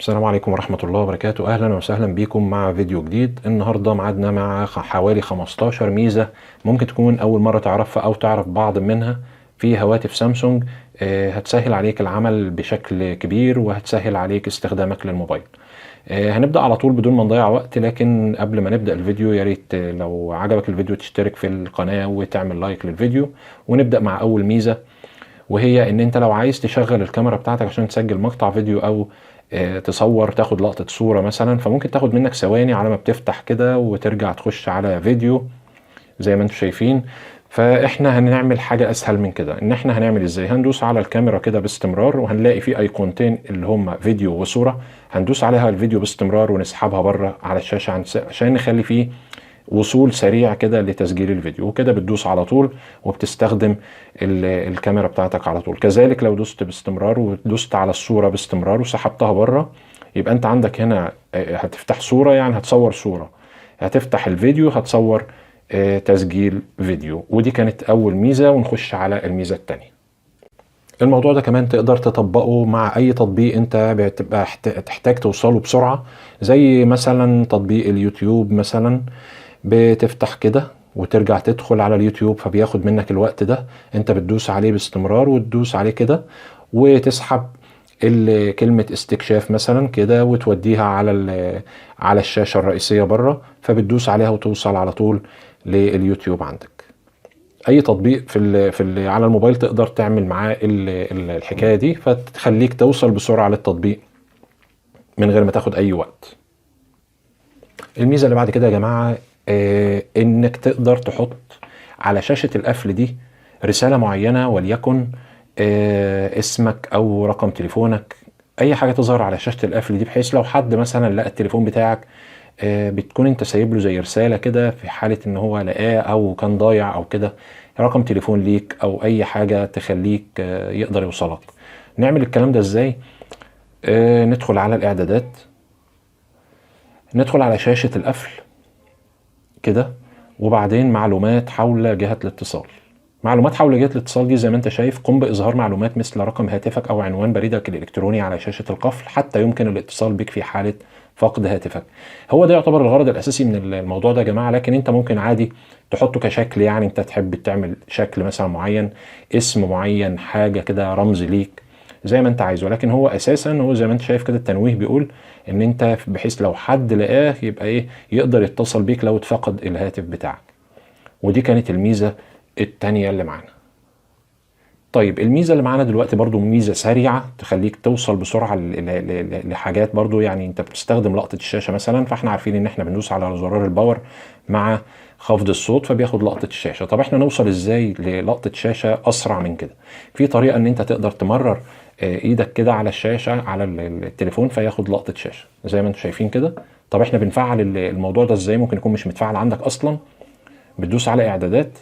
السلام عليكم ورحمة الله وبركاته. أهلا وسهلا بكم مع فيديو جديد. النهاردة معادنا مع حوالي 15 ميزة ممكن تكون أول مرة تعرفها أو تعرف بعض منها في هواتف سامسونج. هتسهل عليك العمل بشكل كبير وهتسهل عليك استخدامك للموبايل. هنبدأ على طول بدون ما نضيع وقت، لكن قبل ما نبدأ الفيديو يا ريت لو عجبك الفيديو تشترك في القناة وتعمل لايك للفيديو. ونبدأ مع أول ميزة، وهي ان انت لو عايز تشغل الكاميرا بتاعتك عشان تسجل مقطع فيديو او تصور تاخد لقطة صورة مثلا، فممكن تاخد منك ثواني على ما بتفتح كده وترجع تخش على فيديو زي ما انتم شايفين. فاحنا هنعمل حاجة اسهل من كده. ان احنا هنعمل ازاي؟ هندوس على الكاميرا كده باستمرار وهنلاقي في ايقونتين اللي هم فيديو وصورة. هندوس عليها الفيديو باستمرار ونسحبها بره على الشاشة عشان نخلي فيه وصول سريع كده لتسجيل الفيديو، وكده بتدوس على طول وبتستخدم الكاميرا بتاعتك على طول. كذلك لو دوست باستمرار ودوست على الصورة باستمرار وسحبتها بره، يبقى انت عندك هنا هتفتح صورة يعني هتصور صورة، هتفتح الفيديو هتصور تسجيل فيديو. ودي كانت اول ميزة، ونخش على الميزة التانية. الموضوع ده كمان تقدر تطبقه مع اي تطبيق انت بتبقى تحتاج توصله بسرعة، زي مثلا تطبيق اليوتيوب مثلا. بتفتح كده وترجع تدخل على اليوتيوب، فبياخد منك الوقت ده. انت بتدوس عليه باستمرار وتدوس عليه كده وتسحب كلمة استكشاف مثلا كده وتوديها على الشاشة الرئيسية بره، فبتدوس عليها وتوصل على طول لليوتيوب عندك. اي تطبيق على الموبايل تقدر تعمل معاه الحكاية دي، فتخليك توصل بسرعة للتطبيق من غير ما تاخد اي وقت. الميزة اللي بعد كده يا جماعة، انك تقدر تحط على شاشة القفل دي رسالة معينة، وليكن اسمك او رقم تليفونك، اي حاجة تظهر على شاشة القفل دي، بحيث لو حد مثلا لقى التليفون بتاعك بتكون انت سايب له زي رسالة كده في حالة ان هو لقاه او كان ضايع او كده، رقم تليفون ليك او اي حاجة تخليك يقدر يوصلك. نعمل الكلام ده ازاي؟ ندخل على الاعدادات، ندخل على شاشة القفل كده، وبعدين معلومات حول جهة الاتصال. معلومات حول جهة الاتصال دي زي ما انت شايف، قم بإظهار معلومات مثل رقم هاتفك أو عنوان بريدك الإلكتروني على شاشة القفل حتى يمكن الاتصال بك في حالة فقد هاتفك. هو ده يعتبر الغرض الأساسي من الموضوع ده يا جماعة، لكن انت ممكن عادي تحطه كشكل، يعني انت تحب تعمل شكل مثلا معين، اسم معين، حاجة كده رمز ليك زي ما انت عايزه. لكن هو اساسا هو زي ما انت شايف كده التنويه بيقول ان انت بحيث لو حد لقاه يبقى ايه، يقدر يتصل بيك لو اتفقد الهاتف بتاعك. ودي كانت الميزة التانية اللي معانا. طيب الميزة اللي معانا دلوقتي برضو ميزة سريعة تخليك توصل بسرعة لحاجات برضو. يعني انت بتستخدم لقطة الشاشة مثلا، فاحنا عارفين ان احنا بندوس على زرار الباور مع خفض الصوت فبياخد لقطة الشاشة. طب احنا نوصل ازاي للقطة شاشة اسرع من كده؟ في طريقة ان انت تقدر تمرر ايدك كده على الشاشة على التليفون فياخد لقطة شاشة زي ما انتم شايفين كده. طب احنا بنفعل الموضوع ده ازاي؟ ممكن يكون مش متفعل عندك اصلا. بتدوس على اعدادات،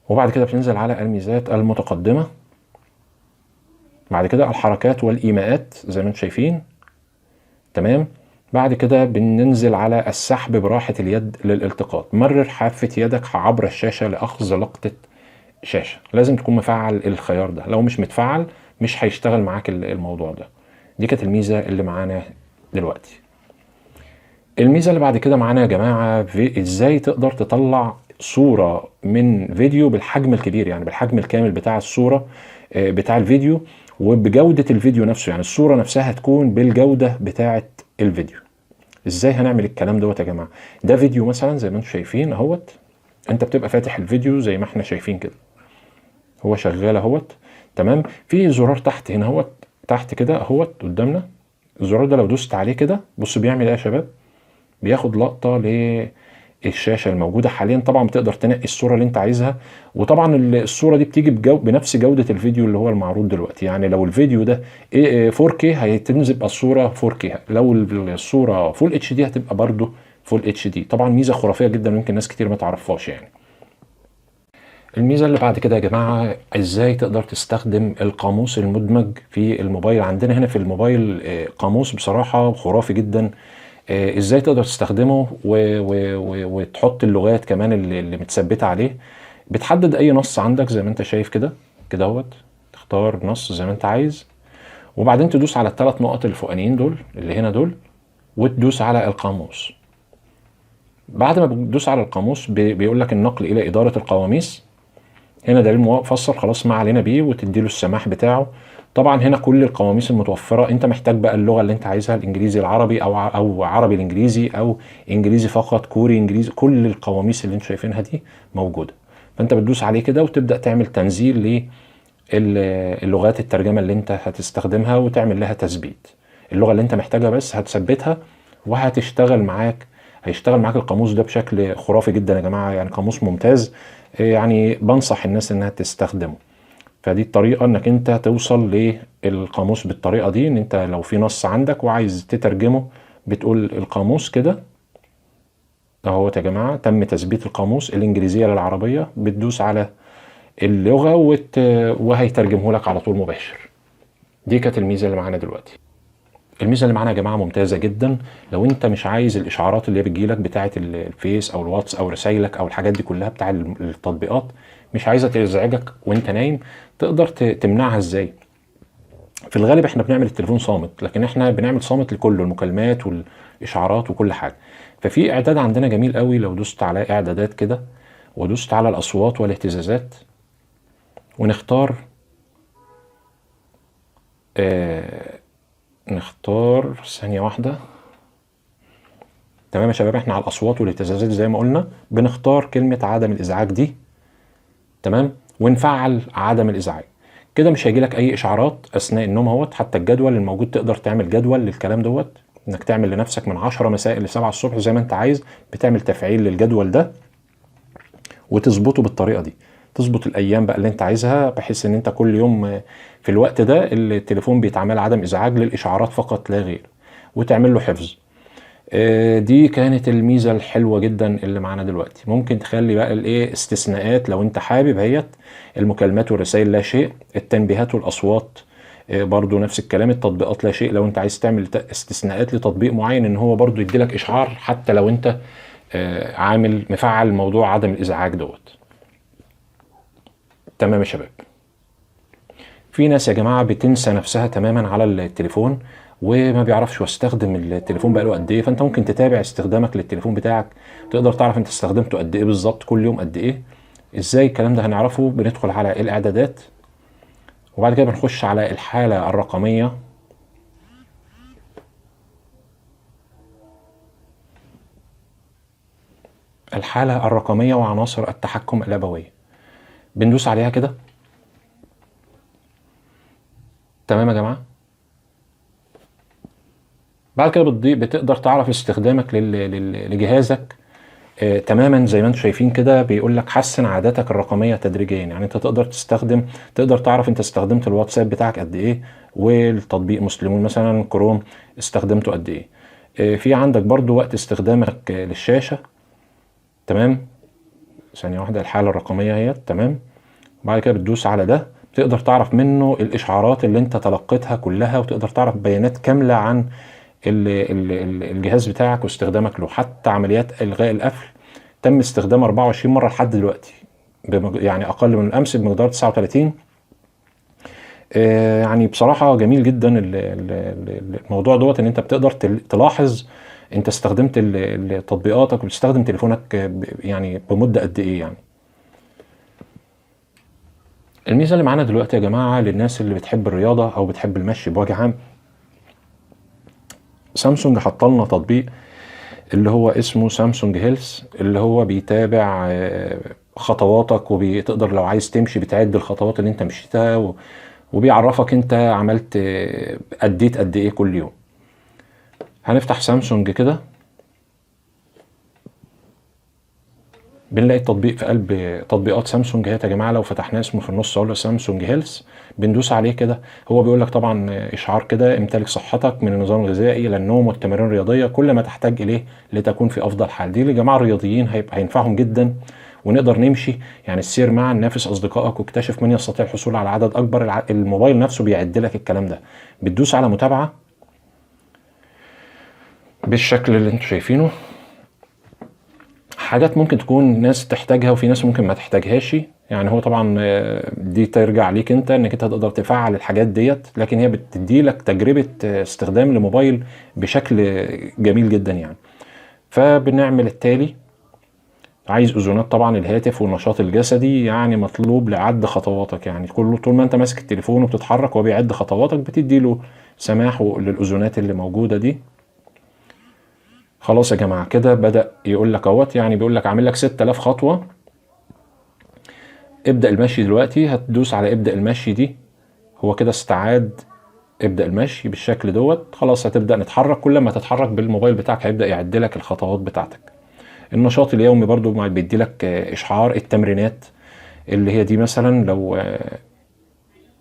وبعد كده بتنزل على الميزات المتقدمة، بعد كده الحركات والإيماءات زي ما انتم شايفين. تمام. بعد كده بننزل على السحب براحة اليد للالتقاط. مرر حافة يدك عبر الشاشة لأخذ لقطة شاشة. لازم تكون مفعل الخيار ده، لو مش متفعل مش هيشتغل معاك الموضوع ده. دي كانت الميزة اللي معانا دلوقتي. الميزة اللي بعد كده معانا يا جماعة في ازاي تقدر تطلع صورة من فيديو بالحجم الكبير، يعني بالحجم الكامل بتاع الصورة بتاع الفيديو وبجودة الفيديو نفسه، يعني الصورة نفسها تكون بالجودة بتاعة الفيديو. ازاي هنعمل الكلام دوت يا جماعة؟ ده فيديو مثلا زي ما انتم شايفين اهوت، انت بتبقى فاتح الفيديو زي ما احنا شايفين كده، هو شغال اهوت. تمام. في زرار تحت هنا اهوت، تحت كده اهوت قدامنا. الزرار ده لو دوست عليه كده بص بيعمل ايه يا شباب؟ بياخد لقطة للشاشة الموجودة حاليا. طبعا بتقدر تنقي الصورة اللي انت عايزها، وطبعا الصورة دي بتيجي بنفس جودة الفيديو اللي هو المعروض دلوقتي. يعني لو الفيديو ده 4K هيتنزل الصورة 4K، لو الصورة فول اتش دي هتبقى برضو فول اتش دي. طبعا ميزة خرافية جدا ويمكن ناس كتير ما تعرفهاش يعني. الميزة اللي بعد كده يا جماعة، ازاي تقدر تستخدم القاموس المدمج في الموبايل. عندنا هنا في الموبايل قاموس بصراحة خرافي جدا. ازاي تقدر تستخدمه وتحط اللغات كمان اللي متثبتة عليه. بتحدد اي نص عندك زي ما انت شايف كده كده اهوت، تختار نص زي ما انت عايز، وبعدين تدوس على ال3 نقط الفوقانيين دول اللي هنا دول، وتدوس على القاموس. بعد ما بتدوس على القاموس بيقول لك النقل الى اداره القواميس. هنا دليل مفصل خلاص ما علينا بيه، وتديله السماح بتاعه. طبعا هنا كل القواميس المتوفره، انت محتاج بقى اللغه اللي انت عايزها، الانجليزي العربي او عربي الانجليزي او انجليزي فقط، كوري انجليزي، كل القواميس اللي انتوا شايفينها دي موجوده. فانت بتدوس عليه كده وتبدا تعمل تنزيل للغات الترجمه اللي انت هتستخدمها، وتعمل لها تثبيت. اللغه اللي انت محتاجها بس هتثبتها وهتشتغل معاك. هيشتغل معاك القاموس ده بشكل خرافي جدا يا جماعه، يعني قاموس ممتاز، يعني بنصح الناس انها تستخدمه. فدي الطريقه انك انت توصل للقاموس بالطريقه دي، ان انت لو في نص عندك وعايز تترجمه بتقول القاموس كده اهوت يا جماعه، تم تثبيت القاموس الانجليزيه للعربيه، بتدوس على اللغه وهيترجمه لك على طول مباشر. دي كانت الميزه اللي معانا دلوقتي. الميزه اللي معانا يا جماعه ممتازه جدا. لو انت مش عايز الاشعارات اللي بتجيلك بتاعه الفيس او الواتس او رسايلك او الحاجات دي كلها بتاع التطبيقات، مش عايزه تزعجك وانت نايم، تقدر تمنعها ازاي؟ في الغالب احنا بنعمل التليفون صامت، لكن احنا بنعمل صامت لكله، المكالمات والاشعارات وكل حاجه. ففي اعداد عندنا جميل قوي، لو دوست على اعدادات كده ودوست على الاصوات والاهتزازات ونختار نختار ثانيه واحده. تمام يا شباب، احنا على الاصوات والاهتزازات زي ما قلنا بنختار كلمه عدم الازعاج دي، تمام، ونفعل عدم الازعاج. كده مش هيجيلك اي اشعارات اثناء النوم اهوت. حتى الجدول الموجود تقدر تعمل جدول للكلام دوت، انك تعمل لنفسك من 10 مساء ل7 الصبح زي ما انت عايز، بتعمل تفعيل للجدول ده وتظبطه بالطريقه دي. تظبط الايام بقى اللي انت عايزها، بحيث ان انت كل يوم في الوقت ده التليفون بيتعمل عدم ازعاج للاشعارات فقط لا غير، وتعمل له حفظ. دي كانت الميزه الحلوه جدا اللي معانا دلوقتي. ممكن تخلي بقى الايه استثناءات لو انت حابب، هيت المكالمات والرسائل لا شيء، التنبيهات والاصوات برضو نفس الكلام، التطبيقات لا شيء. لو انت عايز تعمل استثناءات لتطبيق معين ان هو برضو يديلك اشعار حتى لو انت عامل مفعل موضوع عدم الازعاج دوت. تمام يا شباب. في ناس يا جماعه بتنسى نفسها تماما على التليفون وما بيعرفش يستخدم التليفون بقاله قد ايه. فانت ممكن تتابع استخدامك للتليفون بتاعك، تقدر تعرف انت استخدمته قد ايه بالظبط، كل يوم قد ايه. ازاي الكلام ده؟ هنعرفه. بندخل على الاعدادات وبعد كده بنخش على الحاله الرقميه. الحاله الرقميه وعناصر التحكم الابويه، بندوس عليها كده. تمام يا جماعه. بعد كده بتقدر تعرف استخدامك لجهازك تماما زي ما انتم شايفين كده. بيقول لك حسن عاداتك الرقميه تدريجيا، يعني انت تقدر تعرف انت استخدمت الواتساب بتاعك قد ايه، والتطبيق مسلمون مثلا كروم استخدمته قد ايه. في عندك برضو وقت استخدامك للشاشه. تمام، ثانيه واحده، الحاله الرقميه اهي. تمام، بعد كده بتدوس على ده، تقدر تعرف منه الاشعارات اللي انت تلقيتها كلها، وتقدر تعرف بيانات كامله عن الجهاز بتاعك واستخدامك له. حتى عمليات الغاء القفل تم استخدامها 24 مره لحد دلوقتي، يعني اقل من الامس بمقدار 39. يعني بصراحه جميل جدا الموضوع دوت، ان انت بتقدر تلاحظ انت استخدمت تطبيقاتك وبتستخدم تليفونك يعني بمده قد ايه يعني. الميزه اللي معانا دلوقتي يا جماعه للناس اللي بتحب الرياضه او بتحب المشي بوجه عام، سامسونج حط لنا تطبيق اللي هو اسمه سامسونج هيلث، اللي هو بيتابع خطواتك، وبتقدر لو عايز تمشي بتعد الخطوات اللي انت مشيتها، وبيعرفك انت عملت اديت قد ايه كل يوم. هنفتح سامسونج كده، بنلاقي التطبيق في قلب تطبيقات سامسونج اهي يا جماعه. لو فتحناه اسمه في النص اهو سامسونج هيلث، بندوس عليه كده. هو بيقول لك طبعا اشعار كده: امتلك صحتك من النظام الغذائي الى النوم والتمارين الرياضيه كل ما تحتاج اليه لتكون في افضل حال. دي لجماعه الرياضيين هينفعهم جدا. ونقدر نمشي يعني السير معا، نافس اصدقائك واكتشف من يستطيع الحصول على عدد اكبر. الموبايل نفسه بيعد لك الكلام ده. بتدوس على متابعه بالشكل اللي انتوا شايفينه. حاجات ممكن تكون ناس تحتاجها وفي ناس ممكن ما تحتاجهاش. يعني هو طبعا دي ترجع ليك انت انك انت تقدر تفعل الحاجات ديت، لكن هي بتدي لك تجربة استخدام لموبايل بشكل جميل جدا يعني. فبنعمل التالي. عايز اذونات طبعا الهاتف والنشاط الجسدي، يعني مطلوب لعد خطواتك، يعني كله طول ما انت ماسك التليفون وبتتحرك وبيعد خطواتك بتدي له سماح للاذونات اللي موجودة دي. خلاص يا جماعة كده بدأ يقول لك اهوت، يعني بيقول لك عامل لك 6000 خطوة. ابدأ المشي دلوقتي، هتدوس على ابدأ المشي دي. هو كده استعاد ابدأ المشي بالشكل دوت. خلاص هتبدأ نتحرك، كل ما تتحرك بالموبايل بتاعك هيبدأ يعد لك الخطوات بتاعتك. النشاط اليومي برضو بيدي لك اشعار التمرينات اللي هي دي مثلا لو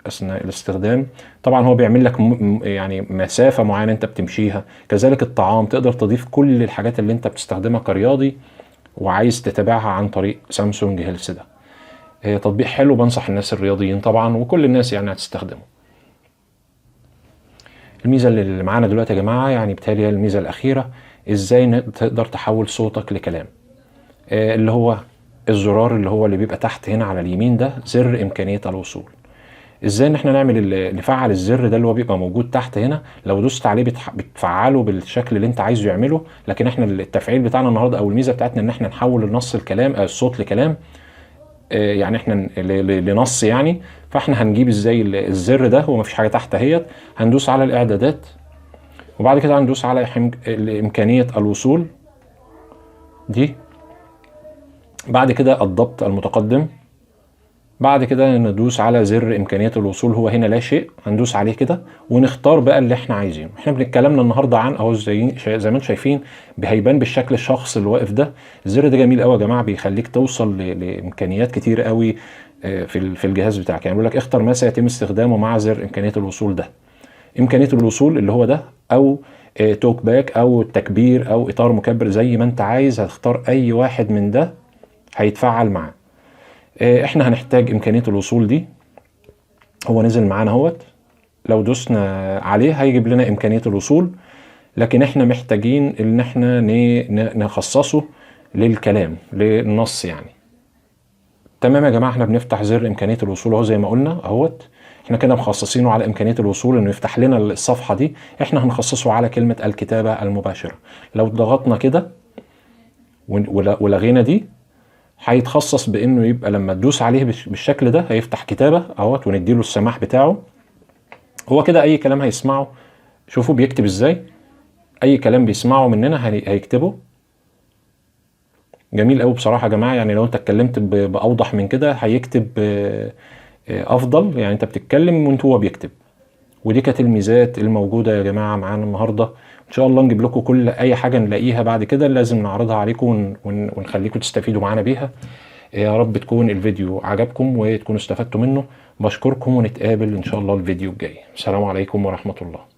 اثناء الاستخدام. طبعا هو بيعمل لك يعني مسافة معينة انت بتمشيها. كذلك الطعام تقدر تضيف كل الحاجات اللي انت بتستخدمها كرياضي وعايز تتابعها عن طريق سامسونج هيلث ده. تطبيق حلو، بنصح الناس الرياضيين طبعا وكل الناس يعني هتستخدمه. الميزة اللي معانا دلوقتي يا جماعة يعني بالتالي الميزة الأخيرة، ازاي تقدر تحول صوتك لكلام. اللي هو الزرار اللي هو اللي بيبقى تحت هنا على اليمين ده زر إمكانية الوصول. ازاي ان احنا نفعل الزر ده اللي هو بيبقى موجود تحت هنا. لو دوست عليه بتفعله بالشكل اللي انت عايزه يعمله، لكن احنا التفعيل بتاعنا النهارده او الميزة بتاعتنا ان احنا نحول النص الكلام الصوت لكلام، يعني احنا لنص يعني. فاحنا هنجيب ازاي الزر ده، هو مفيش حاجه تحت اهيت. هندوس على الاعدادات وبعد كده هندوس على امكانيه الوصول دي. بعد كده الضبط المتقدم. بعد كده ندوس على زر امكانيه الوصول، هو هنا لا شيء، هندوس عليه كده ونختار بقى اللي احنا عايزينه. احنا بنتكلمنا النهارده عن اهو زي ما انتم شايفين هيبان بالشكل الشخص اللي واقف ده. الزر ده جميل قوي يا جماعه، بيخليك توصل لامكانيات كتير قوي في الجهاز بتاعك. يعني بيقول لك اختر ما سيتم استخدامه مع زر امكانيه الوصول ده. امكانيه الوصول اللي هو ده، او توك باك او تكبير او اطار مكبر زي ما انت عايز، هتختار اي واحد من ده هيتفعل معاه. احنا هنحتاج امكانيه الوصول دي. هو نزل معانا اهوت، لو دوسنا عليه هيجيب لنا امكانيه الوصول، لكن احنا محتاجين ان احنا نخصصه للكلام للنص يعني. تمام يا جماعه، احنا بنفتح زر امكانيه الوصول اهو زي ما قلنا اهوت. احنا كده مخصصينه على امكانيه الوصول انه يفتح لنا الصفحه دي. احنا هنخصصه على كلمه الكتابه المباشره. لو ضغطنا كده ولغينا دي هيتخصص بانه يبقى لما تدوس عليه بالشكل ده هيفتح كتابه اهوت، ونديله السماح بتاعه. هو كده اي كلام هيسمعه، شوفوا بيكتب ازاي. اي كلام بيسمعه مننا هيكتبه. جميل قوي بصراحه يا جماعه. يعني لو انت اتكلمت باوضح من كده هيكتب افضل، يعني انت بتتكلم وانت هو بيكتب. ودي كانت الميزات الموجوده يا جماعه معانا النهارده. ان شاء الله نجيب لكم كل اي حاجه نلاقيها بعد كده لازم نعرضها عليكم ونخليكم تستفيدوا معانا بيها. يا رب تكون الفيديو عجبكم وتكونوا استفدتوا منه. بشكركم ونتقابل ان شاء الله الفيديو الجاي. السلام عليكم ورحمه الله.